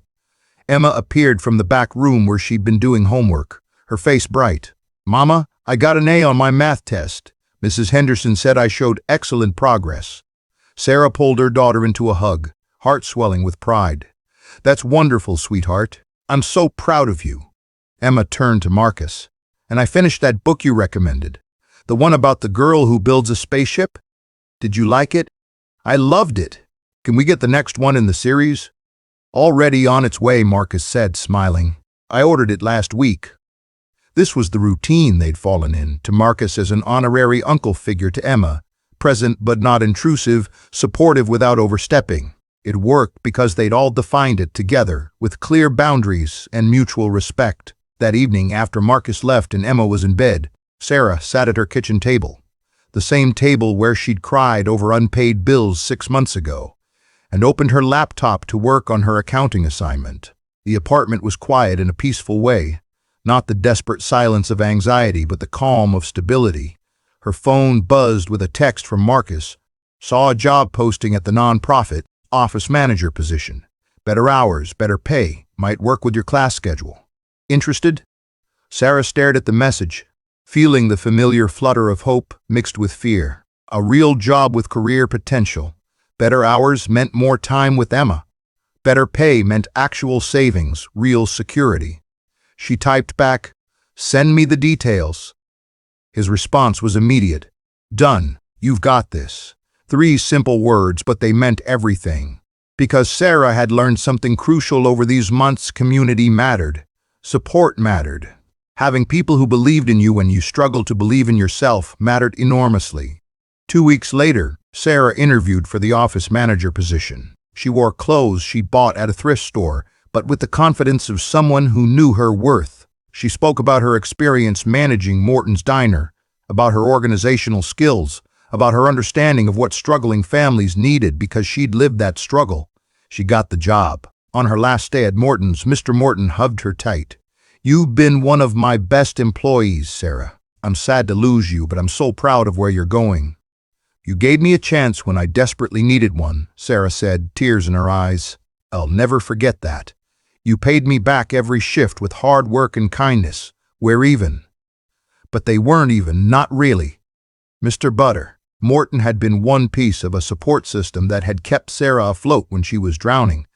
Emma appeared from the back room where she'd been doing homework, her face bright. "Mama, I got an A on my math test. Mrs. Henderson said I showed excellent progress." Sarah pulled her daughter into a hug, heart swelling with pride. "That's wonderful, sweetheart. I'm so proud of you." Emma turned to Marcus. "And I finished that book you recommended. The one about the girl who builds a spaceship? Did you like it?" "I loved it. Can we get the next one in the series?" "Already on its way," Marcus said, smiling. "I ordered it last week." This was the routine they'd fallen in, to Marcus as an honorary uncle figure to Emma, present but not intrusive, supportive without overstepping. It worked because they'd all defined it together, with clear boundaries and mutual respect. That evening, after Marcus left and Emma was in bed, Sarah sat at her kitchen table, the same table where she'd cried over unpaid bills 6 months ago, and opened her laptop to work on her accounting assignment. The apartment was quiet in a peaceful way, not the desperate silence of anxiety, but the calm of stability. Her phone buzzed with a text from Marcus. "Saw a job posting at the non-profit office manager position. Better hours, better pay, might work with your class schedule. Interested?" Sarah stared at the message, feeling the familiar flutter of hope mixed with fear. A real job with career potential. Better hours meant more time with Emma. Better pay meant actual savings, real security. She typed back, "Send me the details." His response was immediate. "Done. You've got this." 3 simple words, but they meant everything. Because Sarah had learned something crucial over these months: community mattered. Support mattered. Having people who believed in you when you struggled to believe in yourself mattered enormously. 2 weeks later, Sarah interviewed for the office manager position. She wore clothes she bought at a thrift store, but with the confidence of someone who knew her worth. She spoke about her experience managing Morton's Diner, about her organizational skills, about her understanding of what struggling families needed because she'd lived that struggle. She got the job. On her last day at Morton's, Mr. Morton hugged her tight. "You've been one of my best employees, Sarah. I'm sad to lose you, but I'm so proud of where you're going." "You gave me a chance when I desperately needed one," Sarah said, tears in her eyes. "I'll never forget that. You paid me back every shift with hard work and kindness. We're even." But they weren't even, not really. Mr. Morton had been one piece of a support system that had kept Sarah afloat when she was drowning,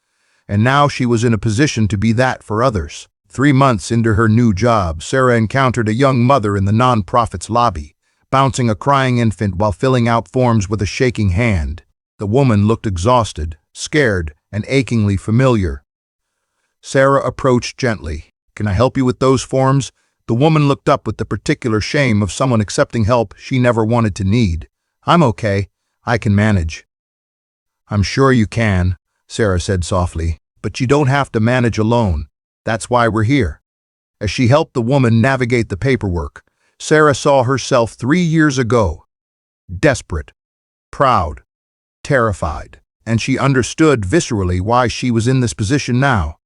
and now she was in a position to be that for others. 3 months into her new job, Sarah encountered a young mother in the nonprofit's lobby, bouncing a crying infant while filling out forms with a shaking hand. The woman looked exhausted, scared, and achingly familiar. Sarah approached gently. "Can I help you with those forms?" The woman looked up with the particular shame of someone accepting help she never wanted to need. "I'm okay. I can manage." "I'm sure you can," Sarah said softly, "but you don't have to manage alone. That's why we're here." As she helped the woman navigate the paperwork, Sarah saw herself 3 years ago. Desperate, proud, terrified, and she understood viscerally why she was in this position now.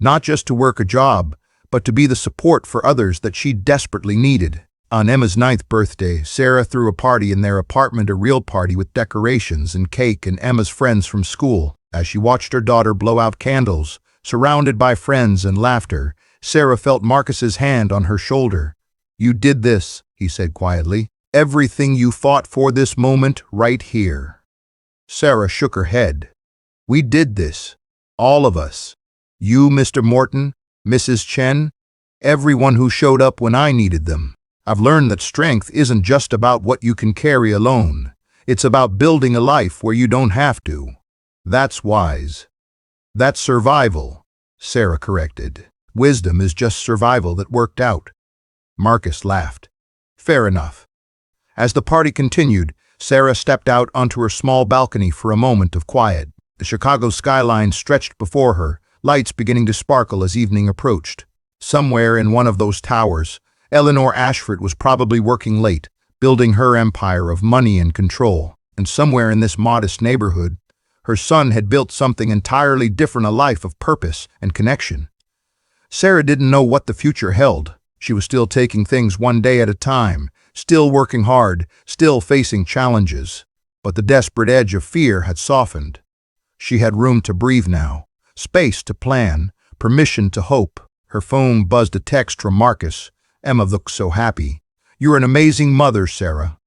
Not just to work a job, but to be the support for others that she desperately needed. On Emma's 9th birthday, Sarah threw a party in their apartment, a real party with decorations and cake and Emma's friends from school. As she watched her daughter blow out candles, surrounded by friends and laughter, Sarah felt Marcus's hand on her shoulder. "You did this," he said quietly. "Everything you fought for this moment right here." Sarah shook her head. "We did this. All of us. You, Mr. Morton, Mrs. Chen, everyone who showed up when I needed them. I've learned that strength isn't just about what you can carry alone. It's about building a life where you don't have to." "That's wise." "That's survival," Sarah corrected. "Wisdom is just survival that worked out." Marcus laughed. "Fair enough." As the party continued, Sarah stepped out onto her small balcony for a moment of quiet. The Chicago skyline stretched before her, lights beginning to sparkle as evening approached. Somewhere in one of those towers, Eleanor Ashford was probably working late, building her empire of money and control. And somewhere in this modest neighborhood, her son had built something entirely different, a life of purpose and connection. Sarah didn't know what the future held. She was still taking things one day at a time, still working hard, still facing challenges. But the desperate edge of fear had softened. She had room to breathe now, space to plan, permission to hope. Her phone buzzed a text from Marcus. "Emma looks so happy. You're an amazing mother, Sarah."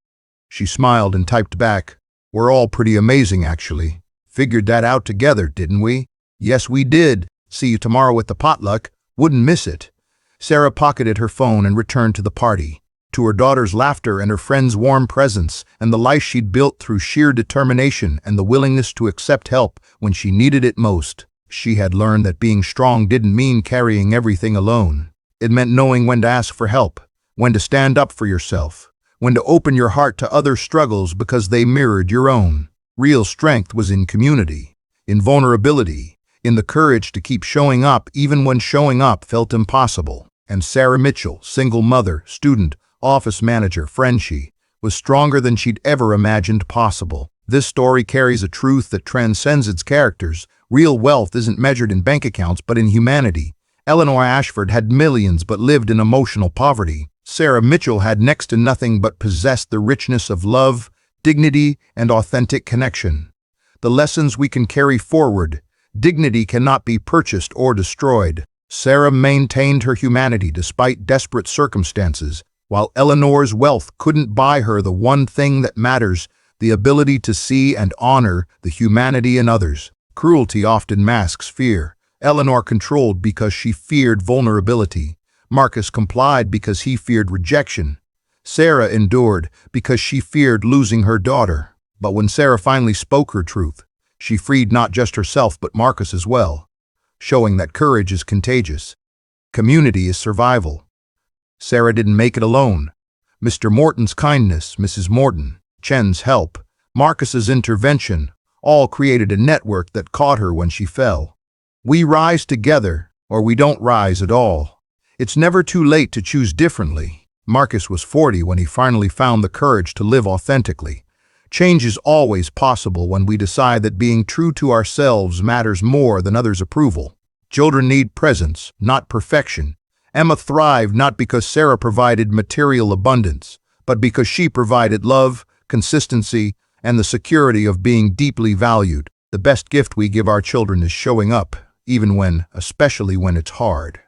She smiled and typed back, We're all pretty amazing, actually. Figured that out together, didn't we? Yes, we did. See you tomorrow at the potluck. Wouldn't miss it. Sarah pocketed her phone and returned to the party. To her daughter's laughter and her friend's warm presence, and the life she'd built through sheer determination and the willingness to accept help when she needed it most. She had learned that being strong didn't mean carrying everything alone. It meant knowing when to ask for help, when to stand up for yourself, when to open your heart to others' struggles because they mirrored your own. Real strength was in community, in vulnerability, in the courage to keep showing up even when showing up felt impossible. And Sarah Mitchell, single mother, student, office manager, friend, she was stronger than she'd ever imagined possible. This story carries a truth that transcends its characters. Real wealth isn't measured in bank accounts but in humanity. Eleanor Ashford had millions but lived in emotional poverty. Sarah Mitchell had next to nothing but possessed the richness of love, dignity, and authentic connection. The lessons we can carry forward. Dignity cannot be purchased or destroyed. Sarah maintained her humanity despite desperate circumstances, while Eleanor's wealth couldn't buy her the one thing that matters, the ability to see and honor the humanity in others. Cruelty often masks fear. Eleanor controlled because she feared vulnerability. Marcus complied because he feared rejection. Sarah endured because she feared losing her daughter. But when Sarah finally spoke her truth, she freed not just herself but Marcus as well, showing that courage is contagious. Community is survival. Sarah didn't make it alone. Mr. Morton's kindness, Mrs. Morton, Chen's help, Marcus's intervention, all created a network that caught her when she fell. We rise together, or we don't rise at all. It's never too late to choose differently. Marcus was 40 when he finally found the courage to live authentically. Change is always possible when we decide that being true to ourselves matters more than others' approval. Children need presence, not perfection. Emma thrived not because Sarah provided material abundance, but because she provided love, consistency, and the security of being deeply valued. The best gift we give our children is showing up, especially when it's hard.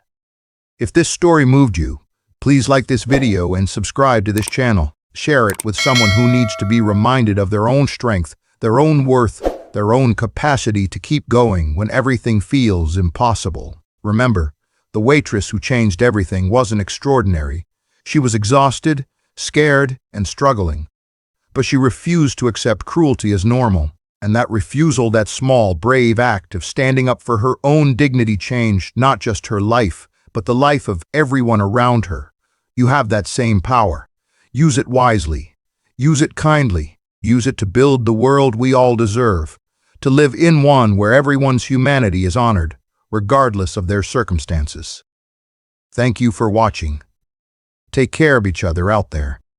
If this story moved you, please like this video and subscribe to this channel. Share it with someone who needs to be reminded of their own strength, their own worth, their own capacity to keep going when everything feels impossible. Remember, the waitress who changed everything wasn't extraordinary. She was exhausted, scared, and struggling. But she refused to accept cruelty as normal. And that refusal, that small, brave act of standing up for her own dignity, changed not just her life, but the life of everyone around her. You have that same power. Use it wisely. Use it kindly. Use it to build the world we all deserve. To live in one where everyone's humanity is honored, regardless of their circumstances. Thank you for watching. Take care of each other out there.